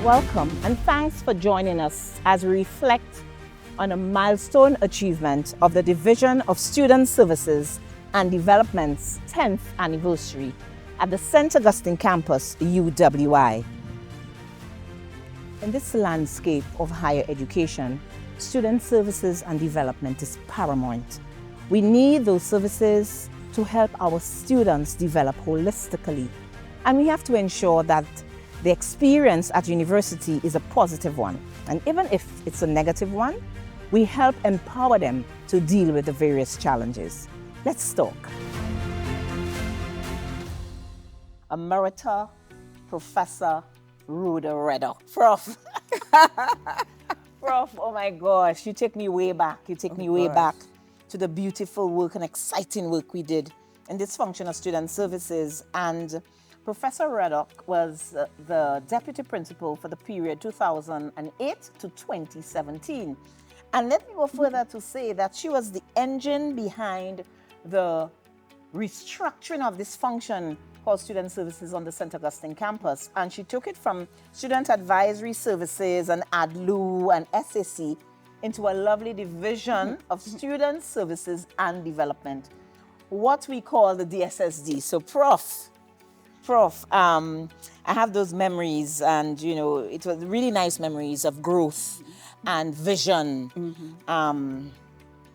Welcome and thanks for joining us as we reflect on a milestone achievement of the Division of Student Services and Development's 10th anniversary at the St. Augustine Campus, UWI. In this landscape of higher education, student services and development is paramount. We need those services to help our students develop holistically, and we have to ensure that the experience at university is a positive one. And even if it's a negative one, we help empower them to deal with the various challenges. Let's talk. Emerita Professor Rhoda Reddock. Prof. Prof, oh my gosh, you take me way back. You take me way back to the beautiful work and exciting work we did in this function of student services. And Professor Reddock was the deputy principal for the period 2008 to 2017. And let me go further to say that she was the engine behind the restructuring of this function called Student Services on the St. Augustine Campus. And she took it from Student Advisory Services and ADLU and SAC into a lovely division of Student Services and Development, what we call the DSSD. So Prof, I have those memories, and it was really nice memories of growth and vision.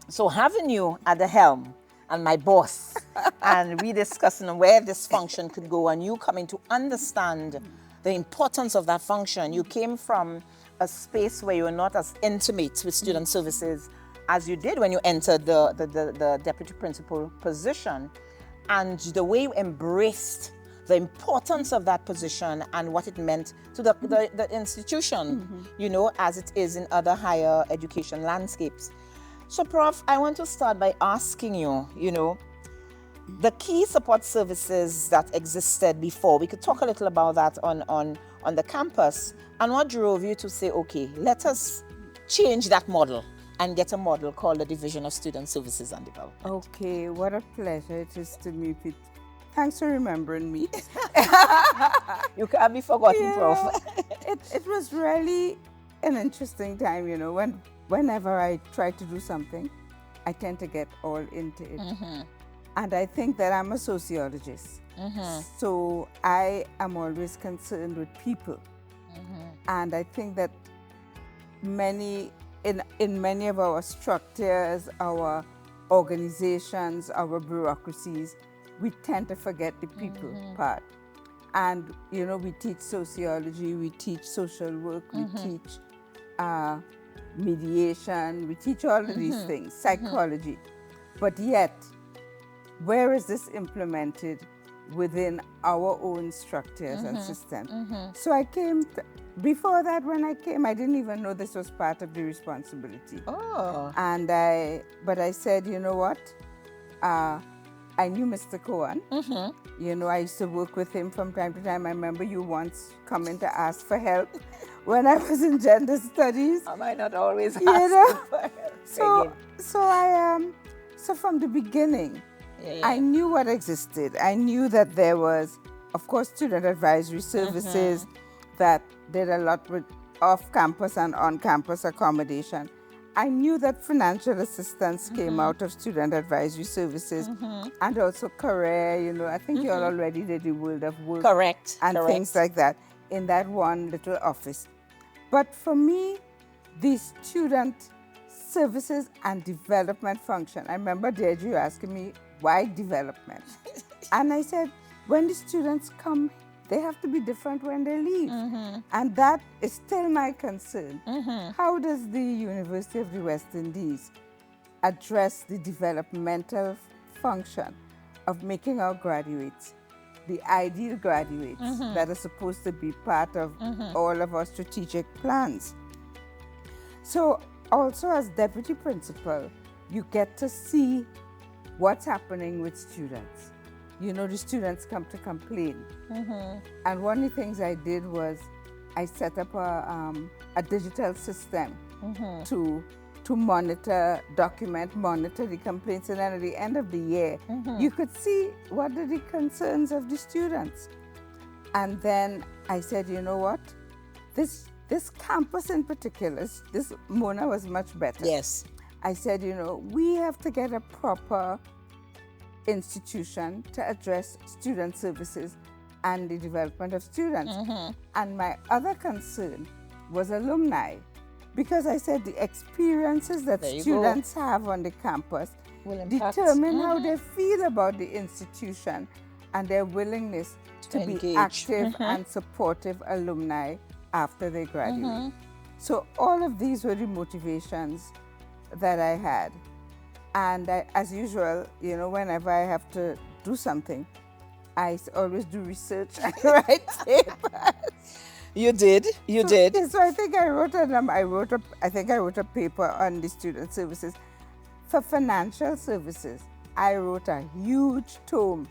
So having you at the helm and my boss, and we discussing where this function could go, and you coming to understand the importance of that function. You came from a space where you were not as intimate with student services as you did when you entered the deputy principal position, and the way you embraced the importance of that position and what it meant to the institution, as it is in other higher education landscapes. So, Prof, I want to start by asking you, the key support services that existed before. We could talk a little about that on the campus, and what drove you to say, okay, let us change that model and get a model called the Division of Student Services and Development. Okay, what a pleasure it is to meet with. Thanks for remembering me. You can't be forgotten, Prof. It was really an interesting time, whenever I try to do something, I tend to get all into it. And I think that I'm a sociologist. So I am always concerned with people. And I think that in many of our structures, our organizations, our bureaucracies, we tend to forget the people part. And, we teach sociology, we teach social work, we teach mediation, we teach all of these things, psychology. But yet, where is this implemented within our own structures and systems? So I came, before that when I came, I didn't even know this was part of the responsibility. And but I said, you know what? I knew Mr. Cohen. I used to work with him from time to time. I remember you once coming to ask for help when I was in gender studies. I might not always ask for help. So from the beginning, I knew what existed. I knew that there was, of course, student advisory services that did a lot with off-campus and on-campus accommodation. I knew that financial assistance came out of student advisory services and also career, I think you all already did the world of work. Correct. And things like that in that one little office. But for me, the student services and development function, I remember Deirdre, you asking me, why development? And I said, when the students come, they have to be different when they leave. And that is still my concern. How does the University of the West Indies address the developmental function of making our graduates the ideal graduates that are supposed to be part of all of our strategic plans? So also as deputy principal, you get to see what's happening with students. The students come to complain. And one of the things I did was I set up a digital system to monitor, monitor the complaints, and then at the end of the year, you could see what are the concerns of the students. And then I said, you know what? this campus in particular, this Mona was much better. Yes. I said, we have to get a proper institution to address student services and the development of students. And my other concern was alumni, because I said the experiences that students have on the campus will determine how they feel about the institution and their willingness to be active and supportive alumni after they graduate. So all of these were the motivations that I had. And as usual, whenever I have to do something, I always do research and write papers. You did. So I think I wrote a paper on the student services. For financial services, I wrote a huge tome,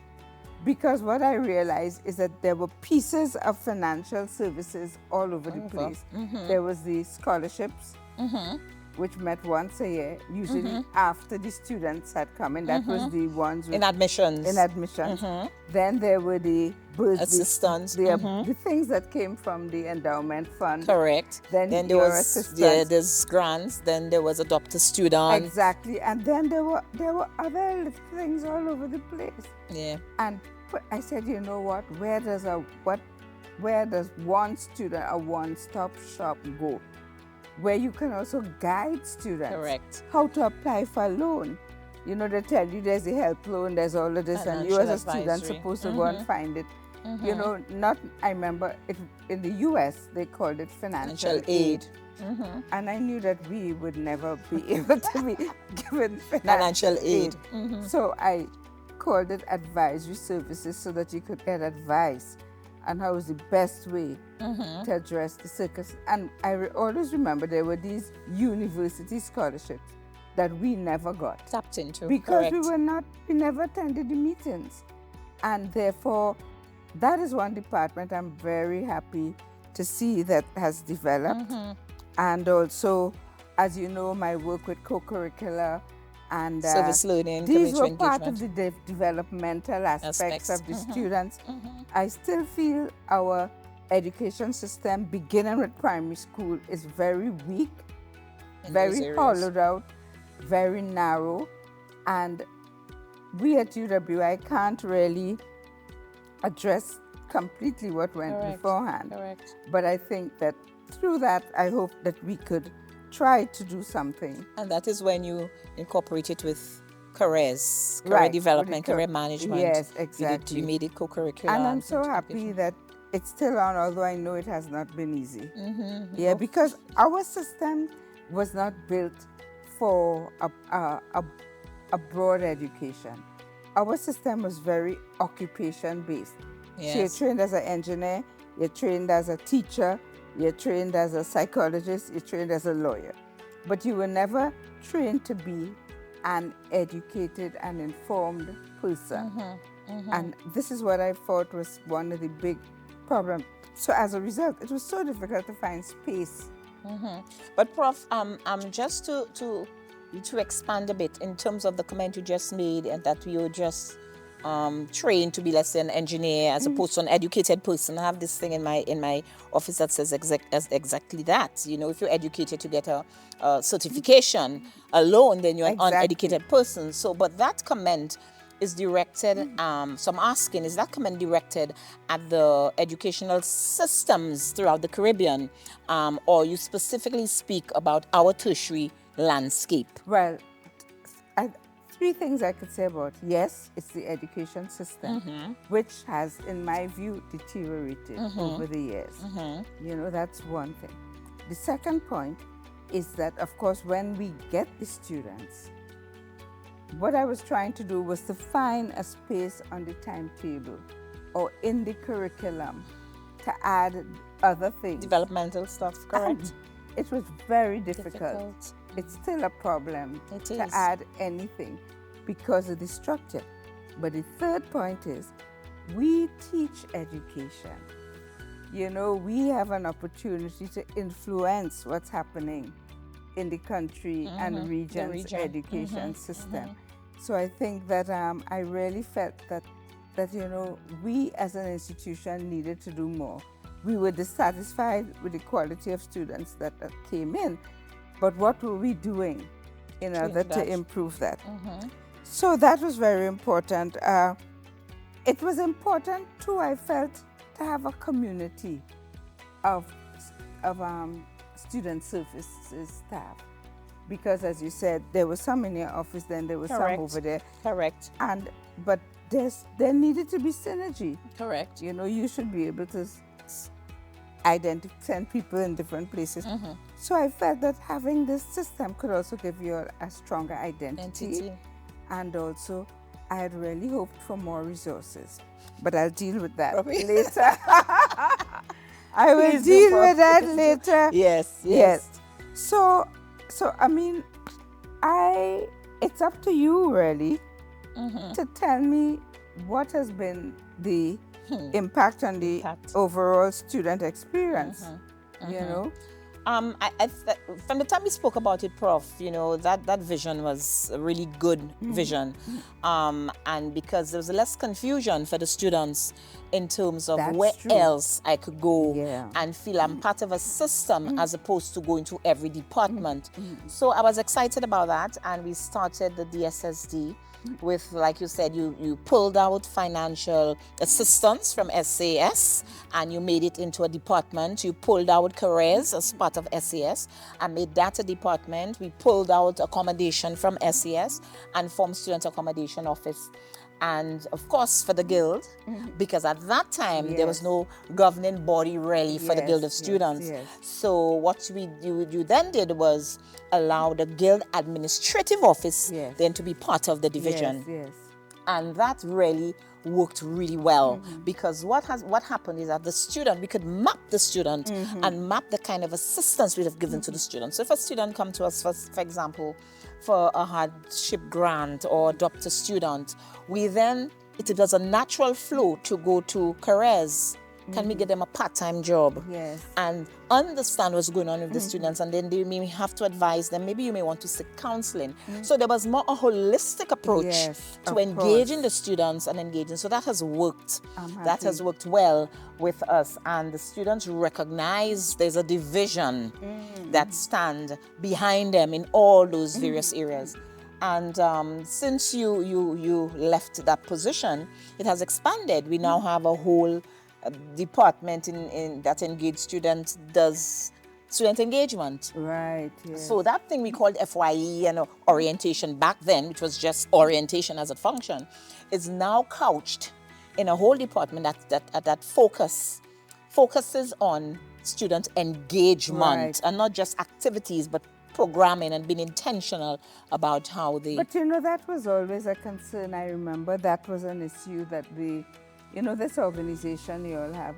because what I realized is that there were pieces of financial services all over the place. There was the scholarships, which met once a year, usually after the students had come in. That was the ones in admissions. Then there were the assistants, the things that came from the endowment fund. Correct. Then there was there's grants. Then there was adopt a student. Exactly. And then there were other things all over the place. Yeah. And I said, what? Where does one student, a one-stop shop, go? Where you can also guide students. Correct. How to apply for a loan. They tell you there's a help loan, there's all of this, and you as a student supposed to go and find it. I remember it in the US, they called it financial aid. And I knew that we would never be able to be given financial aid. So I called it advisory services, so that you could get advice on how is the best way to address the circus. And I always remember there were these university scholarships that we never got. Tapped into. Because we never attended the meetings. And therefore, that is one department I'm very happy to see that has developed. And also, as you know, my work with co-curricular and service learning, these were part of the developmental aspects of the students. I still feel our education system, beginning with primary school, is very weak, very hollowed out, very narrow, and we at UWI can't really address completely what went beforehand. Correct. But I think that through that, I hope that we could try to do something. And that is when you incorporate it with career development, career management. Yes, exactly. You made it co-curricular. And I'm so happy that it's still on, although I know it has not been easy. Yeah, because our system was not built for a broad education. Our system was very occupation-based. Yes. So you're trained as an engineer, you're trained as a teacher, you're trained as a psychologist, you're trained as a lawyer. But you were never trained to be an educated and informed person. And this is what I thought was one of the big problems. So as a result, it was so difficult to find space. But Prof, just to expand a bit in terms of the comment you just made, and that we were just trained to be, let's say, an engineer as opposed to an educated person. I have this thing in my office that says exactly that. If you're educated to get a certification alone, then you're an uneducated person. So, but that comment is directed, so I'm asking, is that comment directed at the educational systems throughout the Caribbean, or you specifically speak about our tertiary landscape? Well, three things I could say about. Yes, it's the education system, which has, in my view, deteriorated over the years. That's one thing. The second point is that, of course, when we get the students, what I was trying to do was to find a space on the timetable or in the curriculum to add other things. Developmental stuff, correct? And it was very difficult. It's still a problem to add anything because of the structure. But the third point is we teach education. We have an opportunity to influence what's happening in the country and region's education system. So I think that I really felt that we as an institution needed to do more. we were dissatisfied with the quality of students that came in, but what were we doing in order to improve that? So that was very important. It was important too, I felt, to have a community of student services staff, because as you said, there were some in your office, then there were some over there. Correct. But there needed to be synergy. Correct. You know, you should be able to send people in different places. So I felt that having this system could also give you a stronger identity. And also, I had really hoped for more resources. But I'll deal with that later. I will deal with that later. Yes. So I mean, it's up to you really to tell me what has been the impact on the overall student experience. You know? From the time we spoke about it, Prof, you know, that vision was a really good vision. And because there was less confusion for the students in terms of where else I could go and feel I'm part of a system as opposed to going to every department. So I was excited about that, and we started the DSSD with, like you said, you pulled out financial assistance from SAS and you made it into a department. You pulled out careers as part of SAS and made that a department. We pulled out accommodation from SAS and formed Student Accommodation Office. And of course for the Guild, because at that time there was no governing body really for the Guild of Students. So what you then did was allow the Guild Administrative Office then to be part of the division. And that really worked really well, because what happened is that the student, we could map the student and map the kind of assistance we'd have given to the student. So if a student come to us, for example, for a hardship grant or adopt a student, it was a natural flow to go to careers. Can we get them a part-time job? And understand what's going on with the students, and then they may have to advise them. Maybe you may want to seek counseling. So there was more a holistic approach to engaging the students and engaging. So that has worked. That has worked well with us, and the students recognize there's a division that stand behind them in all those various areas. And since you left that position, it has expanded. We now have a whole department in that engaged students, does student engagement. So that thing we called FYE and orientation back then, which was just orientation as a function, is now couched in a whole department that focuses on student engagement and not just activities, but programming and being intentional about how they... But you know, that was always a concern. I remember that was an issue that this organization, you all have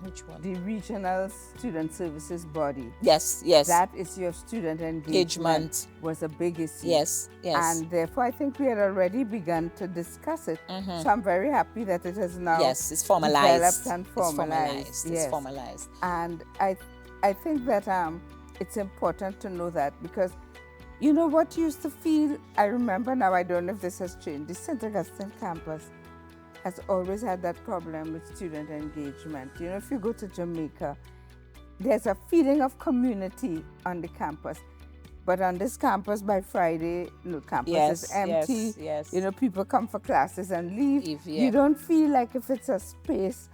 which one? The Regional Student Services Body. Yes. That issue of student engagement was a big issue. Yes. And therefore, I think we had already begun to discuss it. So I'm very happy that it has now it's formalized. Developed and formalized. It's formalized. And I think that it's important to know that, because you know what used to feel, I remember now, I don't know if this has changed, the St. Augustine Campus has always had that problem with student engagement. You know, if you go to Jamaica, there's a feeling of community on the campus. But on this campus, by Friday, campus is empty. You know, people come for classes and leave. You don't feel like if it's a space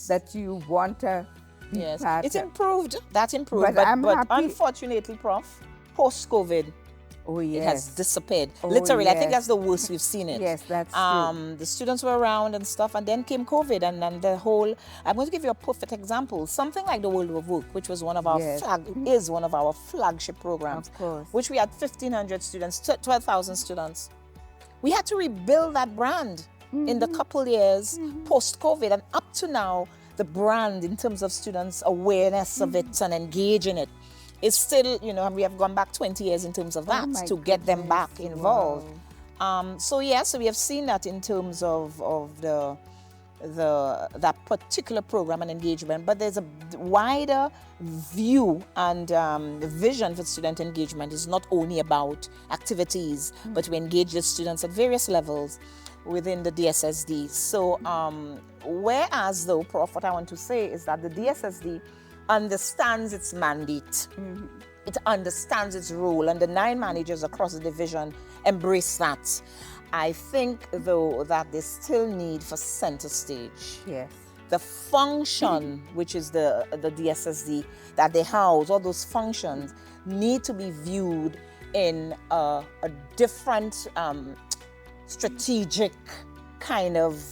that you want to be part It's of. improved. That improved. But unfortunately, Prof, post-COVID, it has disappeared. Literally, I think that's the worst we've seen it. That's true. The students were around and stuff, and then came COVID, and then the whole... I'm going to give you a perfect example. Something like the World of Work, which was one of our is one of our flagship programs, of course, which we had 1,500 students, 12,000 students. We had to rebuild that brand in the couple years post-COVID, and up to now, the brand in terms of students' awareness of it and engaging it is still, we have gone back 20 years in terms of that to get them back involved. So we have seen that in terms of the that particular program and engagement, but there's a wider view and vision for student engagement. Is not only about activities, but we engage the students at various levels within the DSSD. So whereas though, Prof, what I want to say is that the DSSD understands its mandate. It understands its role, and the 9 managers across the division embrace that. I think, though, that there's still need for center stage. Yes. The function, which is the DSSD, that they house, all those functions need to be viewed in a different strategic kind of,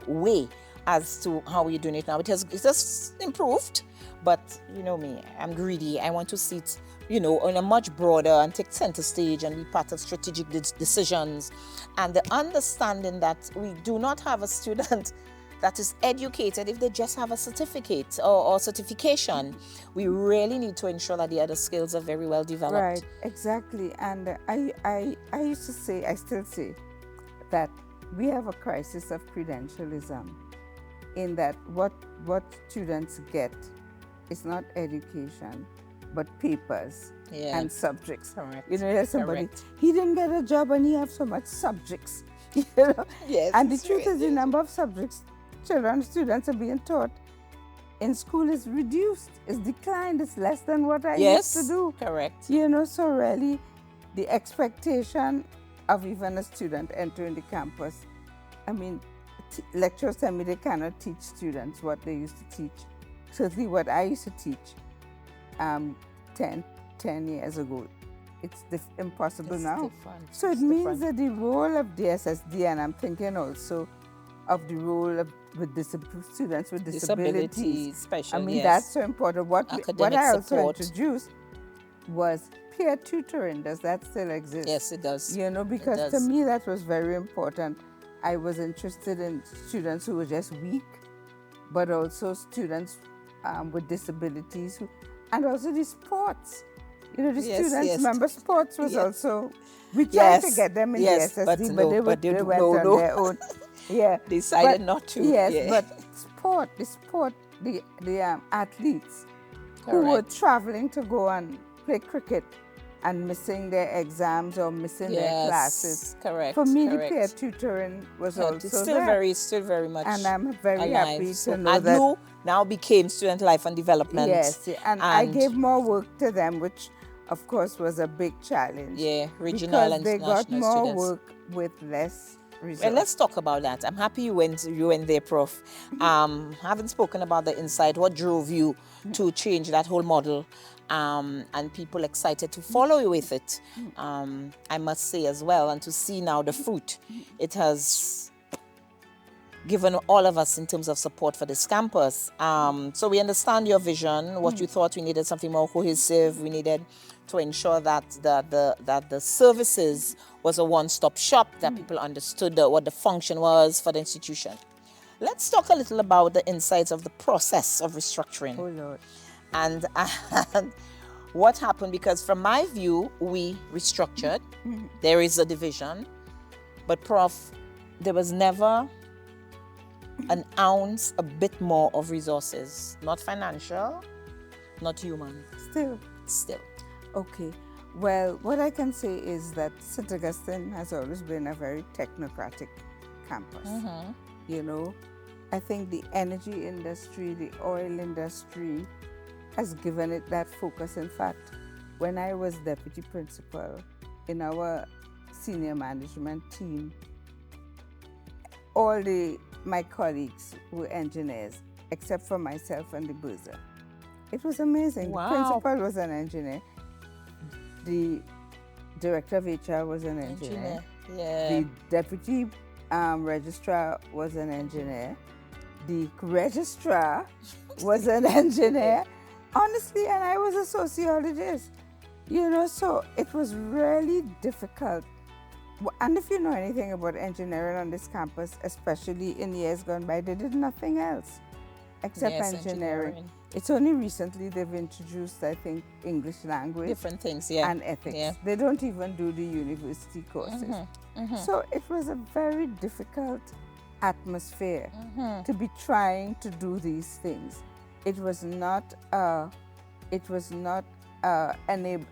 way as to how we're doing it now. It has improved, but you know me, I'm greedy. I want to see it, on a much broader and take center stage and be part of strategic decisions. And the understanding that we do not have a student that is educated if they just have a certificate or certification. We really need to ensure that the other skills are very well developed. Right, exactly. And I used to say, I still say, that we have a crisis of credentialism, in that what students get is not education, but papers and subjects. Correct. There's somebody, Correct. he didn't get a job and he has so much subjects. Yes. And the truth is, the number of subjects students are being taught in school is reduced, is declined, it's less than what I used to do. Correct. So really, the expectation of even a student entering the campus, I mean, lecturers tell me they cannot teach students what they used to teach. Certainly what I used to teach 10 years ago, it's impossible now. So it means that the role of DSSD, and I'm thinking also of the role of students with disabilities. Special, that's so important. What I also support. introduced was peer tutoring. Does that still exist? Yes, it does. Because to me that was very important. I was interested in students who were just weak, but also students with disabilities, and also the sports. The students, remember, sports was also, we tried to get them in the SSD, but they went on their own. Decided not to. But the athletes who were traveling to go and play cricket and missing their exams or missing their classes. Correct. For me, the peer tutoring was also it's still very much and I'm very alive. happy So to know that. you now became Student Life and Development. Yes, and I gave more work to them, which of course was a big challenge. Yeah, regional and because they got national more students. work with less resources. Well, let's talk about that. I'm happy you went there, Prof. Haven't spoken about the insight. What drove you to change that whole model? And people excited to follow you with it. I must say as well, and to see now the fruit it has given all of us in terms of support for this campus. So we understand your vision, what you thought we needed something more cohesive. We needed to ensure that the services was a one-stop shop, that people understood what the function was for the institution. Let's talk a little about the insights of the process of restructuring. Oh, Lord. And what happened, because from my view, we restructured. There is a division, but Prof, there was never an ounce, a bit more of resources, not financial, not human. Still. Okay. Well, what I can say is that St. Augustine has always been a very technocratic campus. I think the energy industry, the oil industry has given it that focus. In fact, when I was deputy principal in our senior management team, all my colleagues were engineers, except for myself and the buzzer. It was amazing. Wow. The principal was an engineer. The director of HR was an engineer. The deputy registrar was an engineer. The registrar was an engineer. Honestly, and I was a sociologist. So it was really difficult. And if you know anything about engineering on this campus, especially in years gone by, they did nothing else except engineering. It's only recently they've introduced, I think, English language. Different things, and ethics. They don't even do the university courses. So it was a very difficult atmosphere to be trying to do these things. It was not an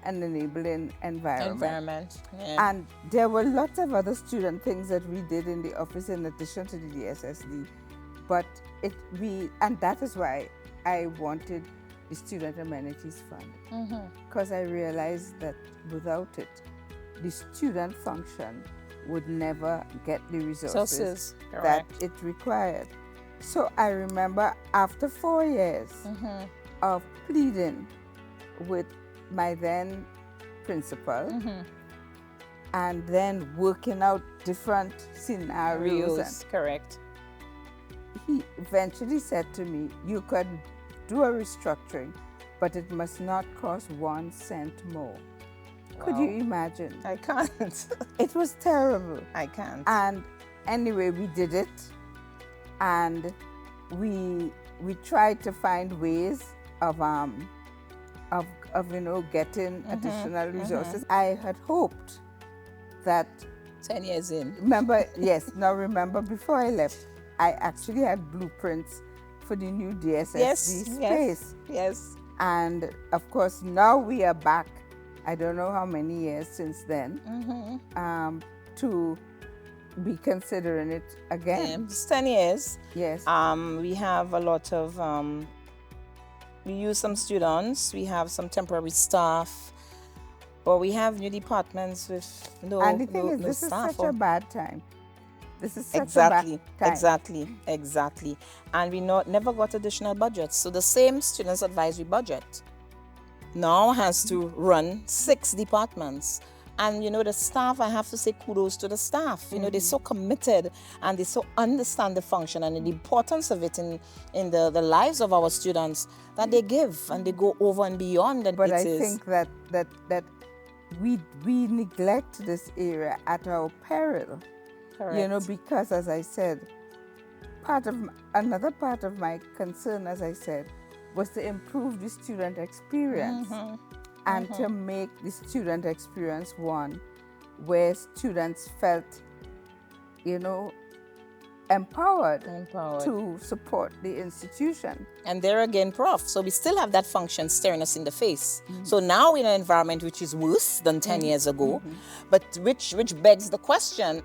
enabling environment. Yeah. And there were lots of other student things that we did in the office in addition to the DSSD. But and that is why I wanted the Student Amenities Fund, because I realized that without it, the student function would never get the resources that it required. So I remember after 4 years of pleading with my then principal and then working out different scenarios. Correct. He eventually said to me, you could do a restructuring, but it must not cost 1 cent more. Wow. Could you imagine? I can't. It was terrible. I can't. And anyway, we did it, and we tried to find ways of getting additional resources. I had hoped that 10 years in. Remember before I left, I actually had blueprints for the new DSSD space. Yes. And of course, now we are back, I don't know how many years since then, to be considering it again. It's 10 years. Yes. We have a lot of, we use some students, we have some temporary staff, but we have new departments with no staff. And the thing is, this is such a bad time. This is such exactly, a bad time. Exactly. And we never got additional budgets. So the same Students Advisory budget now has to run 6 departments. And, the staff, I have to say kudos to the staff. They're so committed and they so understand the function and the importance of it in the lives of our students that they give and they go over and beyond. And but I think that we neglect this area at our peril. Correct. Because as I said, another part of my concern, as I said, was to improve the student experience and to make the student experience one where students felt, empowered to support the institution. And there again, Prof. So we still have that function staring us in the face. So now in an environment which is worse than 10 years ago, but which begs the question,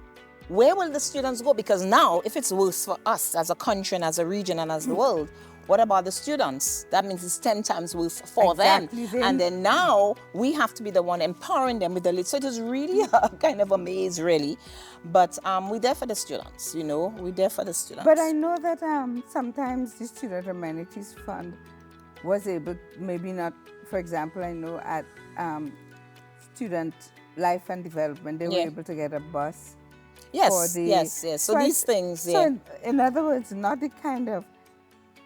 where will the students go? Because now, if it's worse for us as a country and as a region and as the world, what about the students? That means it's 10 times worse for them. And then now we have to be the one empowering them with the lead. So it is really a kind of a maze, really. But we're there for the students, we're there for the students. But I know that sometimes the Student Amenities Fund was able, maybe not, for example, I know at Student Life and Development, they were able to get a bus. Yes. So these things, So in other words, not the kind of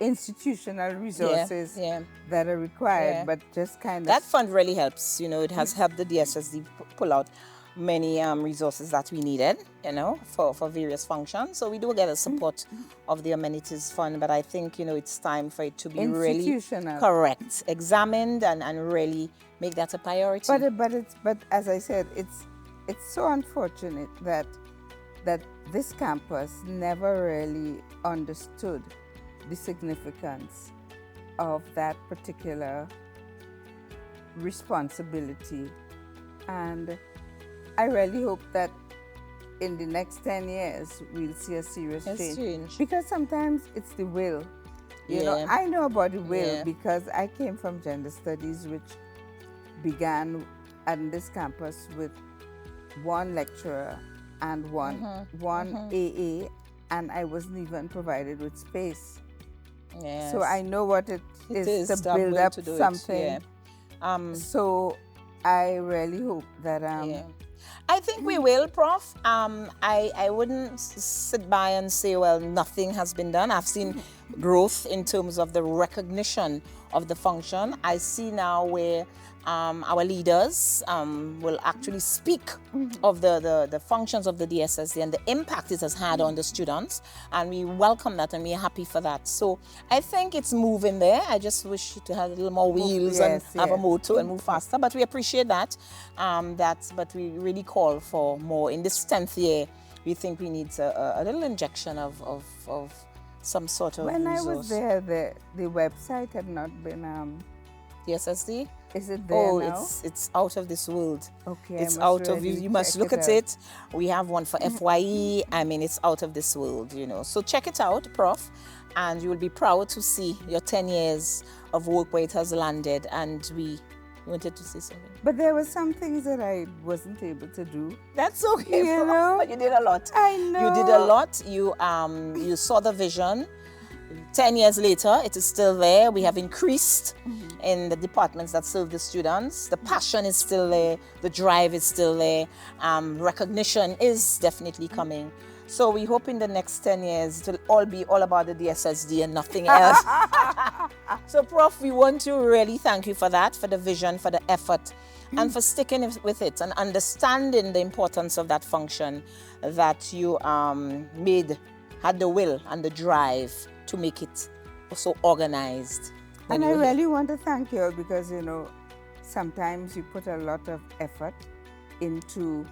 institutional resources that are required, but just kind of... That fund really helps. It has helped the DSSD pull out many resources that we needed, for various functions. So we do get the support of the Amenities Fund, but I think, it's time for it to be really correct, examined, and really make that a priority. But as I said, it's so unfortunate that this campus never really understood the significance of that particular responsibility. And I really hope that in the next 10 years, we'll see a serious change. Because sometimes it's the will. I know about the will because I came from gender studies, which began at this campus with 1 lecturer and one AA, and I wasn't even provided with space. Yes. So I know what it is to build up something. So I really hope that... I think we will, Prof. I wouldn't sit by and say, well, nothing has been done. I've seen growth in terms of the recognition of the function. I see now where our leaders will actually speak of the functions of the DSSD and the impact it has had on the students, and we welcome that and we're happy for that. So I think it's moving there. I just wish to have a little more wheels and have a motor and move faster, but we appreciate that. But we really call for more. In this 10th year, we think we need a little injection of some sort of When resource. I was there, the website had not been. DSSD? Is it there Oh, now? it's out of this world. Okay, It's I must out of really you must check look it at out. it. We have one for FYE. I mean, it's out of this world, you know. So check it out, Prof, and you will be proud to see your 10 years of work where it has landed. And we wanted to say something. But there were some things that I wasn't able to do. That's okay, You Prof, know? but you did a lot. I know. You did a lot. You saw the vision. 10 years later, it is still there. We have increased in the departments that serve the students. The passion is still there. The drive is still there. Recognition is definitely coming. So we hope in the next 10 years it will all be all about the DSSD and nothing else. So, Prof, we want to really thank you for that, for the vision, for the effort, and for sticking with it and understanding the importance of that function that you had the will and the drive to make it so organized. And I really want to thank you all because, you know, sometimes you put a lot of effort into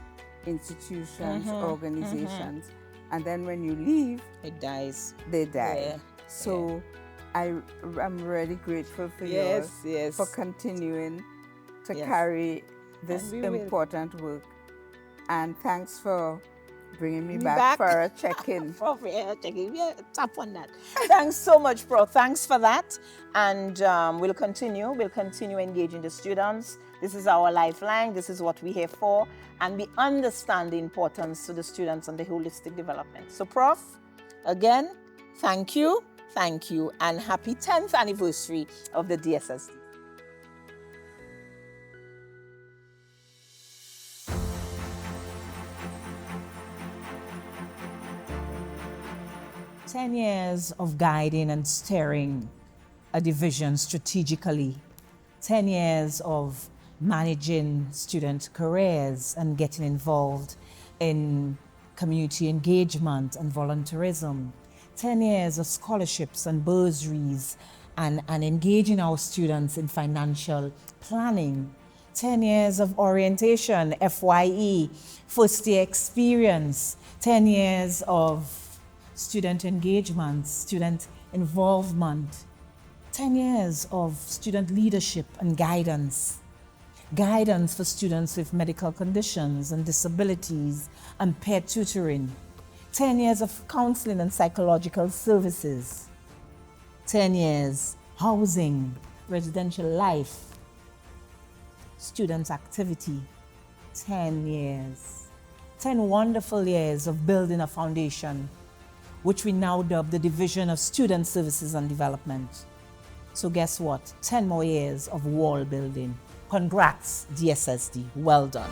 institutions, organizations, and then when you leave, it dies. They die. Yeah. So I'm really grateful for you Yes, all yes. for continuing to Yes. carry this And we will. important work. And thanks for bringing me back for a check-in. Prof, yeah, tap on that. Thanks so much, Prof. Thanks for that. And we'll continue engaging the students. This is our lifeline. This is what we're here for. And we understand the importance to the students and the holistic development. So, Prof, again, thank you, and happy 10th anniversary of the DSSD. "10 years of guiding and steering a division strategically, 10 years of managing student careers and getting involved in community engagement and volunteerism, 10 years of scholarships and bursaries and engaging our students in financial planning, 10 years of orientation, FYE, first year experience, 10 years of student engagement, student involvement, 10 years of student leadership and guidance for students with medical conditions and disabilities and peer tutoring, 10 years of counseling and psychological services, 10 years housing, residential life, student activity, 10 years, 10 wonderful years of building a foundation, which we now dub the Division of Student Services and Development. So guess what? 10 more years of wall building. Congrats, DSSD. Well done.